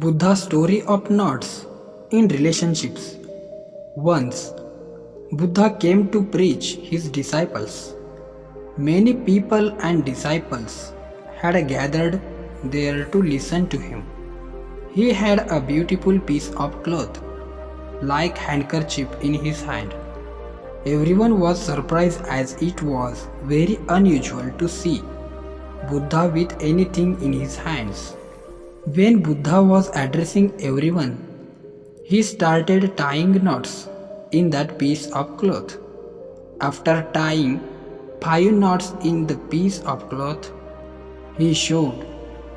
Buddha's story of knots in relationships. Once, Buddha came to preach his disciples. Many people and disciples had gathered there to listen to him. He had a beautiful piece of cloth, like handkerchief, in his hand. Everyone was surprised as it was very unusual to see Buddha with anything in his hands. When Buddha was addressing everyone, he started tying knots in that piece of cloth. After tying 5 knots in the piece of cloth, he showed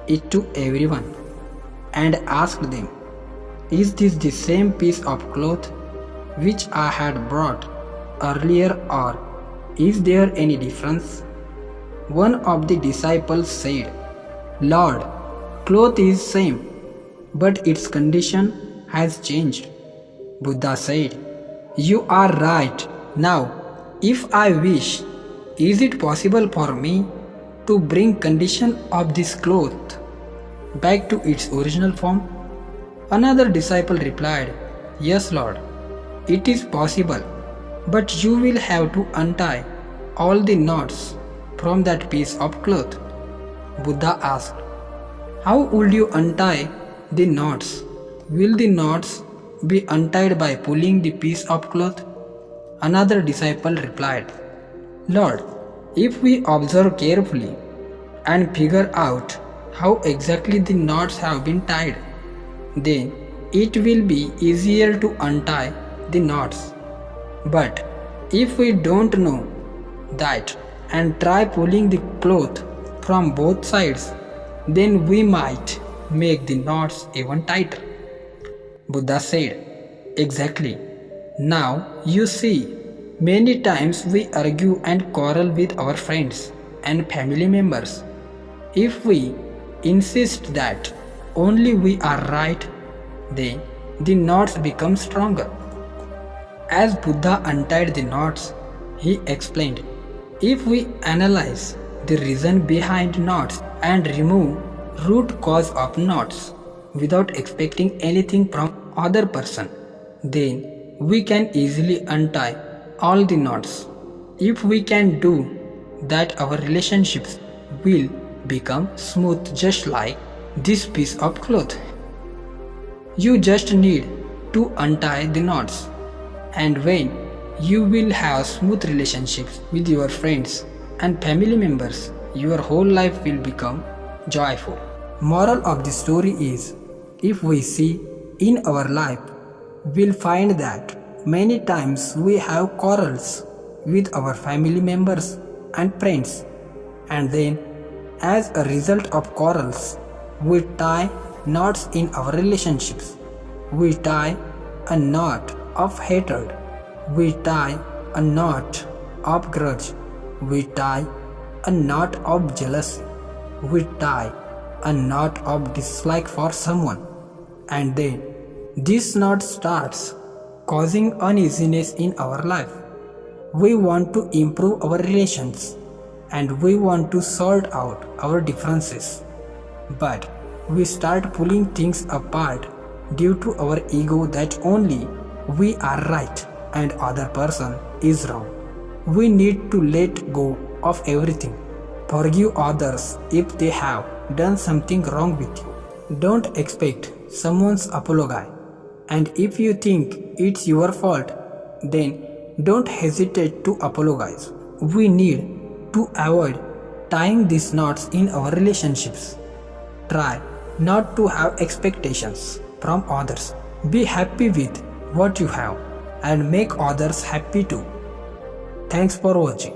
it to everyone and asked them, "Is this the same piece of cloth which I had brought earlier, or is there any difference?" One of the disciples said, "Lord, cloth is same, but its condition has changed." Buddha said, "You are right. Now, if I wish, is it possible for me to bring condition of this cloth back to its original form?" Another disciple replied, "Yes, Lord, it is possible, but you will have to untie all the knots from that piece of cloth." Buddha asked, "How would you untie the knots? Will the knots be untied by pulling the piece of cloth?" Another disciple replied, "Lord, if we observe carefully and figure out how exactly the knots have been tied, then it will be easier to untie the knots. But if we don't know that and try pulling the cloth from both sides, then we might make the knots even tighter." Buddha said, "Exactly. Now you see, many times we argue and quarrel with our friends and family members. If we insist that only we are right, then the knots become stronger." As Buddha untied the knots, he explained, "If we analyze the reason behind knots and remove root cause of knots without expecting anything from other person, then we can easily untie all the knots. If we can do that, our relationships will become smooth just like this piece of cloth. You just need to untie the knots, and when you will have smooth relationships with your friends and family members, your whole life will become joyful." Moral of the story is, if we see in our life, we'll find that many times we have quarrels with our family members and friends, and then as a result of quarrels, we tie knots in our relationships. We tie a knot of hatred. We tie a knot of grudge. We tie a knot of jealousy. We tie a knot of dislike for someone, and then this knot starts causing uneasiness in our life. We want to improve our relations and we want to sort out our differences, but we start pulling things apart due to our ego that only we are right and other person is wrong. We need to let go of everything. Forgive others if they have done something wrong with you. Don't expect someone's apology, and if you think it's your fault, then don't hesitate to apologize. We need to avoid tying these knots in our relationships. Try not to have expectations from others. Be happy with what you have and make others happy too. Thanks for watching.